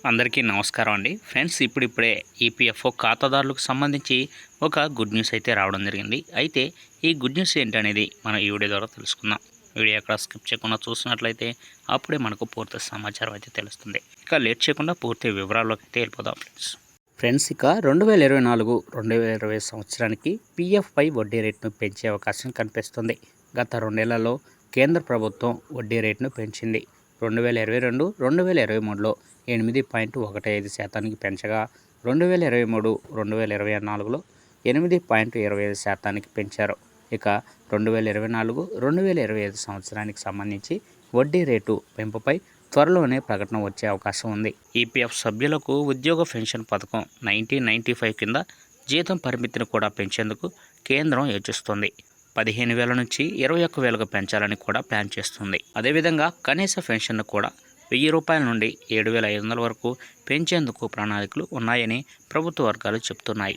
అందరికీ నమస్కారం అండి ఫ్రెండ్స్. ఇప్పుడిప్పుడే ఈపీఎఫ్ఓ ఖాతాదారులకు సంబంధించి ఒక గుడ్ న్యూస్ అయితే రావడం జరిగింది. అయితే ఈ గుడ్ న్యూస్ ఏంటనేది మనం ఈ వీడియో ద్వారా తెలుసుకుందాం. వీడియో ఎక్కడ స్కిప్ చేయకుండా చూసినట్లయితే అప్పుడే మనకు పూర్తి సమాచారం అయితే తెలుస్తుంది. ఇక లేట్ చేయకుండా పూర్తి వివరాల్లోకి అయితే వెళ్ళిపోదాం ఫ్రెండ్స్. ఇక 2024-2020 సంవత్సరానికి పీఎఫ్పై వడ్డీ రేటును పెంచే అవకాశం కనిపిస్తుంది. గత 2 ఏళ్లలో కేంద్ర ప్రభుత్వం వడ్డీ రేటును పెంచింది. 2022-2023లో 8.15% పెంచగా 2023-2024లో 8.25% పెంచారు. ఇక 2024-2025 సంవత్సరానికి సంబంధించి వడ్డీ రేటు పెంపుపై త్వరలోనే ప్రకటన వచ్చే అవకాశం ఉంది. ఈపీఎఫ్ సభ్యులకు ఉద్యోగ పెన్షన్ పథకం 1995 కింద జీతం పరిమితిని కూడా పెంచేందుకు కేంద్రం యోచిస్తోంది. 15,000 నుంచి 21,000కు పెంచాలని కూడా ప్లాన్ చేస్తుంది. అదేవిధంగా కనీస పెన్షన్ను కూడా 1,000 రూపాయల నుండి 7,500 వరకు పెంచేందుకు ప్రణాళికలు ఉన్నాయని ప్రభుత్వ వర్గాలు చెబుతున్నాయి.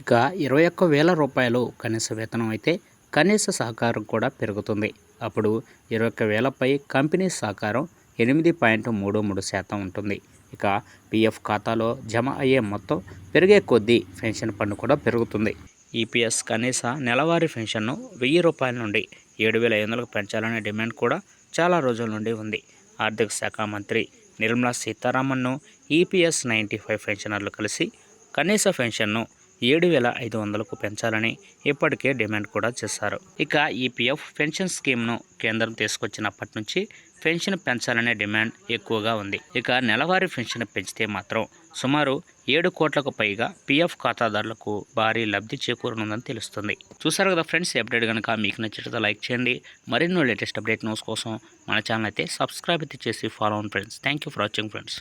ఇక 21,000 రూపాయలు కనీస వేతనం అయితే కనీస సహకారం కూడా పెరుగుతుంది. అప్పుడు 21,000పై కంపెనీ సహకారం 8.33% ఉంటుంది. ఇక పీఎఫ్ ఖాతాలో జమ అయ్యే మొత్తం పెరిగే కొద్దీ పెన్షన్ పన్ను కూడా పెరుగుతుంది. ఈపీఎస్ కనీస నెలవారీ పెన్షన్ను 1,000 రూపాయల నుండి 7,500కు పెంచాలనే డిమాండ్ కూడా చాలా రోజుల నుండి ఉంది. ఆర్థిక శాఖ మంత్రి నిర్మలా సీతారామన్ను ఈపీఎస్ 95 పెన్షనర్లు కలిసి కనీస పెన్షన్ను 7,500కు పెంచాలని ఇప్పటికే డిమాండ్ కూడా చేశారు. ఇక ఈపీఎఫ్ పెన్షన్ స్కీమ్ను కేంద్రం తీసుకొచ్చినప్పటి నుంచి పెన్షన్ పెంచాలనే డిమాండ్ ఎక్కువగా ఉంది. ఇక నెలవారీ పెన్షన్ పెంచితే మాత్రం సుమారు 7 కోట్లకు పైగా పీఎఫ్ ఖాతాదారులకు భారీ లబ్ధి చేకూరనుందని తెలుస్తుంది. చూసారు కదా ఫ్రెండ్స్, అప్డేట్ కనుక మీకు నచ్చితే లైక్ చేయండి. మరిన్నో లేటెస్ట్ అప్డేట్ న్యూస్ కోసం మన ఛానల్ అయితే సబ్స్క్రైబ్ అయితే చేసి ఫాలో అవ్వండి friends. Thank you for watching friends.